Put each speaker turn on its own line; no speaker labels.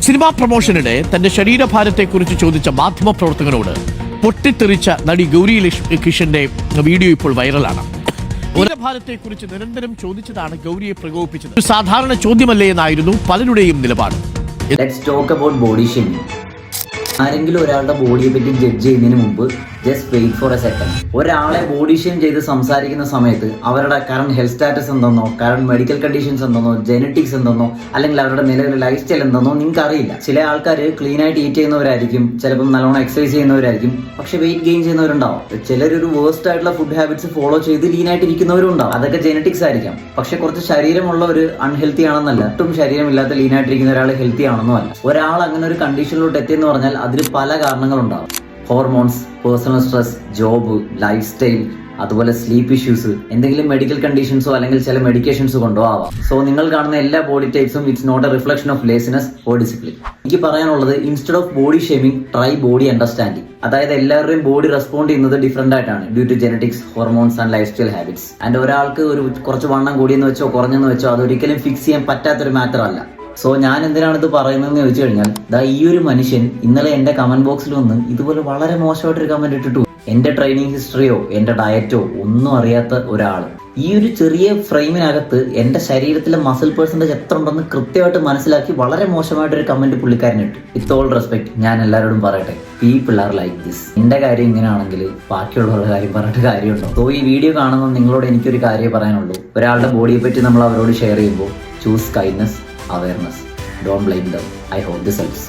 Cinema പ്രൊമോഷനിടെ തന്റെ ശരീരഭാരത്തെക്കുറിച്ച് ചോദിച്ച മാധ്യമപ്രവർത്തകനോട് പൊട്ടിത്തെറിച്ച നടി ഗൗരി കിഷന്റെ വീഡിയോ ഇപ്പോൾ വൈറലാണ്. ശരീരഭാരത്തെക്കുറിച്ച് നിരന്തരം ചോദിച്ചതാണ് ഗൗരിയെ പ്രകോപിപ്പിച്ചത്. ഒരു സാധാരണ ചോദ്യമല്ലേ എന്നായിരുന്നു പലരുടെയും നിലപാട്.
ആരെങ്കിലും ഒരാളുടെ ബോഡിയെ പറ്റി ജഡ്ജ് ചെയ്യുന്നതിന് മുമ്പ് just wait for a second. ഒരാളെ ബോഡി ഷെയിം ചെയ്ത് സംസാരിക്കുന്ന സമയത്ത് അവരുടെ കറണ്ട് ഹെൽത്ത് സ്റ്റാറ്റസ് എന്തെന്നോ, കറണ്ട് മെഡിക്കൽ കണ്ടീഷൻസ് എന്തെന്നോ, ജെനറ്റിക്സ് എന്തെന്നോ, അല്ലെങ്കിൽ അവരുടെ നിലവിലെ ലൈഫ് സ്റ്റൈൽ എന്തെന്നോ നിങ്ങൾക്ക് അറിയില്ല. ചില ആൾക്കാർ ക്ലീൻ ആയിട്ട് ഈറ്റ് ചെയ്യുന്നവരായിരിക്കും, ചിലപ്പം നല്ലോണം എക്സസൈസ് ചെയ്യുന്നവരായിരിക്കും, പക്ഷെ വെയിറ്റ് ഗെയിൻ ചെയ്യുന്നവരുണ്ടാവും. ചിലരൊരു വേഴ്സ്റ്റ് ആയിട്ടുള്ള ഫുഡ് ഹാബിറ്റ്സ് ഫോളോ ചെയ്ത് ലീൻ ആയിട്ട് ഇരിക്കുന്നവരും ഉണ്ടാവും. അതൊക്കെ ജെനറ്റിക്സ് ആയിരിക്കാം. പക്ഷെ കുറച്ച് ശരീരമുള്ള ഒരു അൺഹെൽത്തി ആണെന്നല്ല, ഒട്ടും ശരീരമില്ലാത്ത ലീൻ ആയിട്ടിരിക്കുന്ന ഒരാൾ ഹെൽത്തി ആണെന്നും അല്ല. ഒരാൾ അങ്ങനെ ഒരു കണ്ടീഷനിലോട്ട് എത്തിയെന്ന് പറഞ്ഞാൽ അതിന് പല കാരണങ്ങളുണ്ടാവും. Hormones, personal stress, job, lifestyle, അതുപോലെ സ്ലീപ്പ് ഇഷ്യൂസ്, എന്തെങ്കിലും മെഡിക്കൽ കണ്ടീഷൻസോ അല്ലെങ്കിൽ ചില മെഡിക്കേഷൻസ് കൊണ്ടോ ആവാം. സോ നിങ്ങൾ കാണുന്ന എല്ലാ ബോഡി ടൈപ്സും it's not a reflection of laziness or discipline. എനിക്ക് പറയാനുള്ളത്, instead of body shaming, try body understanding. അതായത് എല്ലാവരുടെയും ബോഡി റെസ്പോണ്ട് ചെയ്യുന്നത് ഡിഫറെന്റ് ആയിട്ടാണ് due to genetics, hormones and lifestyle habits. And ഒരാൾക്ക് ഒരു കുറച്ച് വണ്ണം കൂടിയെന്ന് വെച്ചോ കുറഞ്ഞെന്ന് വെച്ചോ അതൊരിക്കലും ഫിക്സ് ചെയ്യാൻ പറ്റാത്തൊരു മാറ്റർ അല്ല. സോ ഞാൻ എന്തിനാണ് ഇത് പറയുന്നതെന്ന് ചോദിച്ചു കഴിഞ്ഞാൽ, ഈ ഒരു മനുഷ്യൻ ഇന്നലെ എന്റെ കമന്റ് ബോക്സിൽ വന്ന് ഇതുപോലെ വളരെ മോശമായിട്ടൊരു കമന്റ് ഇട്ടിട്ടു. എന്റെ ട്രെയിനിങ് ഹിസ്റ്ററിയോ എന്റെ ഡയറ്റോ ഒന്നും അറിയാത്ത ഒരാൾ ഈ ഒരു ചെറിയ ഫ്രെയിമിനകത്ത് എന്റെ ശരീരത്തിലെ മസിൽ പെർസെന്റേജ് എത്ര ഉണ്ടെന്ന് കൃത്യമായിട്ട് മനസ്സിലാക്കി വളരെ മോശമായിട്ടൊരു കമന്റ് പുള്ളിക്കാരൻ ഇട്ടു. വിത്ത് ഓൾ റെസ്പെക്ട് ഞാൻ എല്ലാവരോടും പറയട്ടെ, പീപ്പിൾ ആർ ലൈക്ക് ദിസ്. എന്റെ കാര്യം ഇങ്ങനെയാണെങ്കിൽ ബാക്കിയുള്ളവരുടെ കാര്യം പറഞ്ഞിട്ട് കാര്യമുണ്ടോ? സോ ഈ വീഡിയോ കാണുന്ന നിങ്ങളോട് എനിക്കൊരു കാര്യം പറയാനുള്ളൂ. ഒരാളുടെ ബോഡിയെ പറ്റി നമ്മൾ അവരോട് ഷെയർ ചെയ്യുമ്പോൾ choose kindness, awareness. Don't blame them. I hope this helps.